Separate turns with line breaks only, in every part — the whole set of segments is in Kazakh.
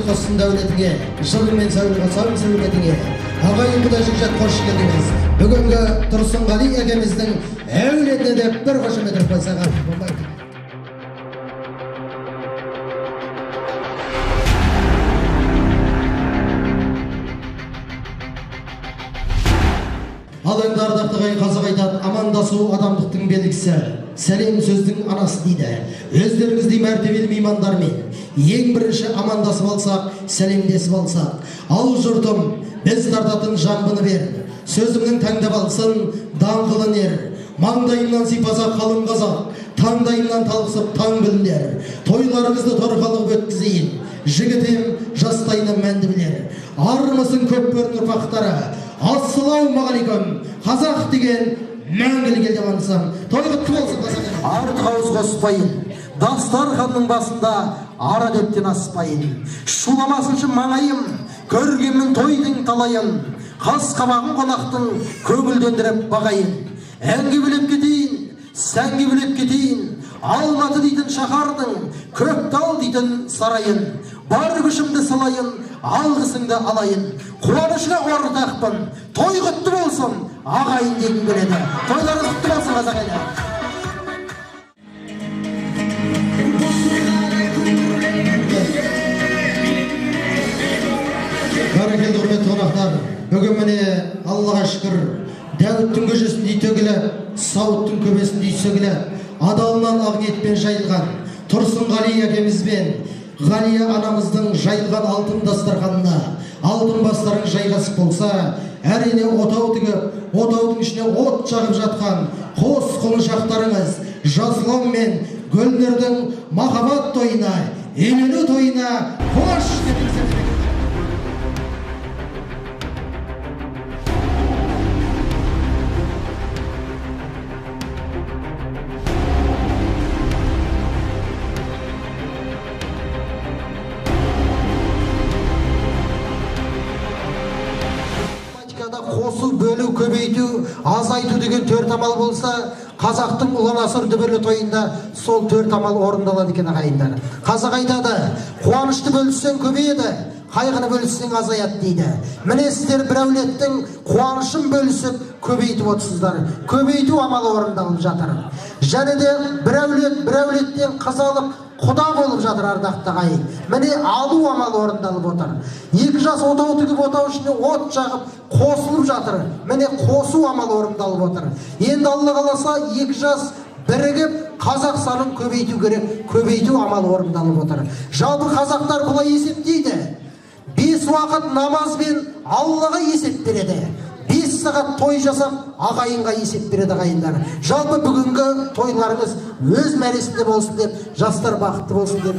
қосын дәулетіңе, жылыңмен сәулетіңе, ағайын құдайшық жат қош келдіңіз. Бүгінгі Тұрсынғали әкеміздің әулетіне де бір қошемет қойсаға болмайды. Ал енді ардақты ағайын қазақ айтады, амандасу адамдықтың белгісі, сәлем сөздің анасы дейді. Өздеріңіздей мәртебелі меймандармен ең бірінші амандасып алсақ, сәлемдесіп алсақ. Ал жұртым, біз тартатын жамбыны бер, сөзімнің таңдап алсын, даңғылын ер. Маңдайымнан сипаса қалың қазақ, таңдайымнан талқысып таң білдер. Тойларыңызды торқалық өткізейін, жігітем жастайынан мәнді білер. Армысың көп көрін ұрпақтары, ассалаумағалейкум, қазақ деген мәңгілік ел деп аңсам. Той құтты болсын қазақ. Артық ауыз қоспайын, дастарханның басында ара дөптен аспайын. Шуламасыншы маңайым, көргенмін тойдың талайын. Қас қабағын қонақтың көңілдендіріп бағайын. Әнге білеп кетейін, сәнге білеп кетейін. Алматы дейтін шаһардың, Көктал дейтін сарайын. Бар күшімді салайын, алғысыңды алайын. Қуанышына ортақпын, той құтты болсын, ағайын дегім келеді. Тойларыңыз құтты болсын қазақ елі. Бәрекелді құрметті қонақтар, бүгін міне Аллаға шүкір, Дәуіттің көжесіндей төгілі, сауыттың көбесіндей сөгілі, адалынан ақ ниетпен жайылған Тұрсынғали әкемізбен Ғалия анамыздың жайылған алтын дастарханына алтын бастарың жайғасып болса, әрине отау тігіп, отаудың ішіне от жағып жатқан қос құлыншақтарыңыз Жасұлан мен Гүлнұрдың махаббат тойына, үйлену тойына қош келдіңіздер. Қосу, бөлу, көбейту, азайту деген төрт амал болса, қазақтың ұлан-асыр дүбірлі тойында сол төрт амал орындалады екен ағайындар. Қазақ айтады, қуанышты бөліссең көбейеді, қайғыны бөліссең азаяды дейді. Міне сіздер бір әулеттің қуанышын бөлісіп көбейтіп отырсыздар. Көбейту амалы орындалып жатыр. Және де бір әулеттен қыз алып құда болып жатыр ардақты ағайын. Міне алу амалы орындалып отыр. Екі жас отау тігіп отау ішіне от жағып қосылып жатыр. Міне қосу амалы орындалып отыр. Енді Алла қаласа екі жас бірігіп қазақ санын көбейту керек. Көбейту амалы орындалып отыр. Жалпы қазақтар бұлай есептейді. 5 уақыт намазбен Аллаға есеп береді. 5 сағат той жасап ағайынға есеп береді ағайындар. Жалпы бүгінгі тойларыңыз өз мәресінде болсын деп, жастар бақытты болсын деп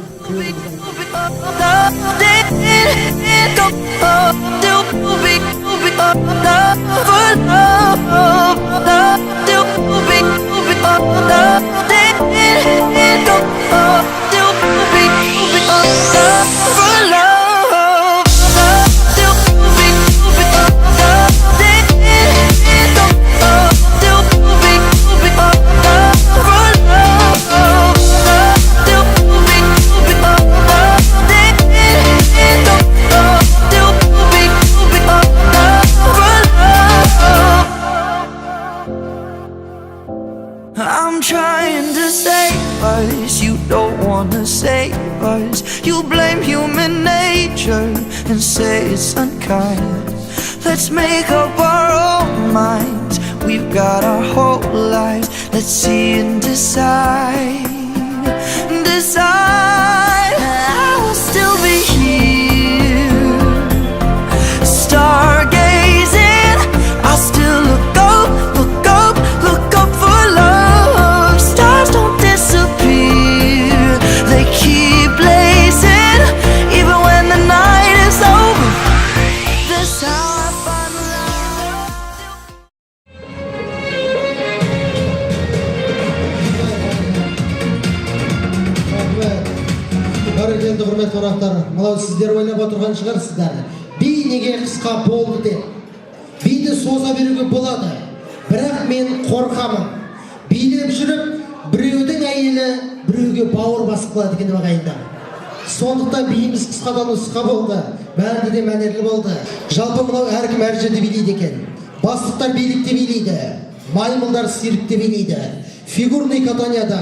I'm trying to save us, you don't wanna save us. You blame human nature and say it's unkind. Let's make up our own minds, we've got our whole lives. Let's see and decide. I will still be here, stargazing. I'll still look up for love. Stars don't disappear, they keep blazing even when the night is over. That's how I find love.
Бәрекелді құрметті қонақтар, мынау сіздер ойлап отырған шығарсыздар. Би неге қысқа болды деп. Биді соза беруге болады, бірақ мен қорқамын. Билеп жүріп, біреудің әйелі біреуге бауыр басып қалады екен ағайындар. Сондықтан биіміз қысқадан нұсқа болды, бәрі де мәнерлі болды. Жалпы мынау әркім әр жерде билейді екен. Бастықтар билікте билейді, маймылдар циркте билейді, фигурный катанияда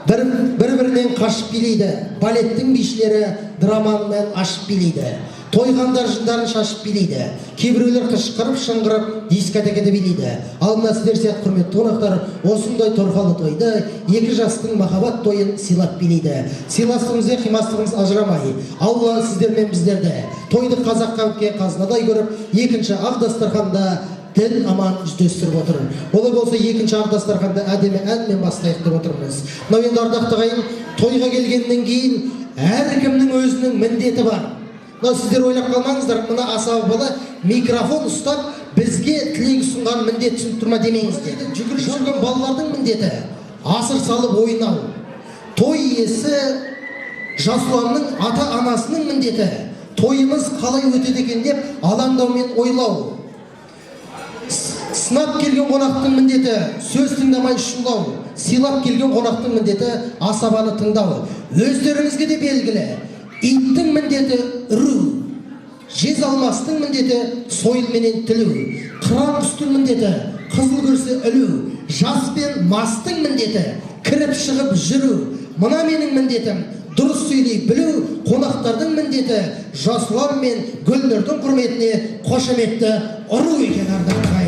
бір-бірінен қашып билейді, балеттің бишілері драмамен ашып билейді, тойғандар жындарын шашып билейді, кейбіреулер қышқырып шыңғырып дискотекада билейді. Ал мына сіздер сияқты құрметті қонақтар осындай торқалы тойды екі жастың махаббат тойын сыйлап билейді. Сыйластығыңыз бен қимастығыңыз ажырамай, Алла сіздер мен біздерді тойды қазаққа өткен қазынадай көріп, екінші ақ дастарханда дін аман жүздестіріп отыр. Олай болса екінші ақ дастарханда әдемі әнмен бастайық деп отырмыз. Мынау енді ардақты ағайын, тойға келгеннен кейін әркімнің өзінің міндеті бар. Мынау сіздер ойлап қалмаңыздар, мына асау бала микрофон ұстап бізге тілек ұсынған міндет түсініп тұрма демеңіздер. Жүгіріп жүрген балалардың міндеті асыр салып ойнау. Той иесі Жасұланның ата-анасының міндеті тойымыз қалай өтеді екен деп алаңдаумен ойлау. Сынап келген қонақтың міндеті сөз тыңдамай шулау. Сыйлап келген қонақтың міндеті асабаны тыңдау. Өздеріңізге де белгілі, иттің міндеті үру, жез алмастың міндеті сойылменен тілу, қыран құстың міндеті қызыл көрсе ілу, жас пен мастың міндеті кіріп шығып жүру. Мына менің міндетім дұрыс сөйлей білу, қонақтардың міндеті Жасұлан мен Гүлнұрдың құрметіне қошеметті ұру екен ардақты ағайын.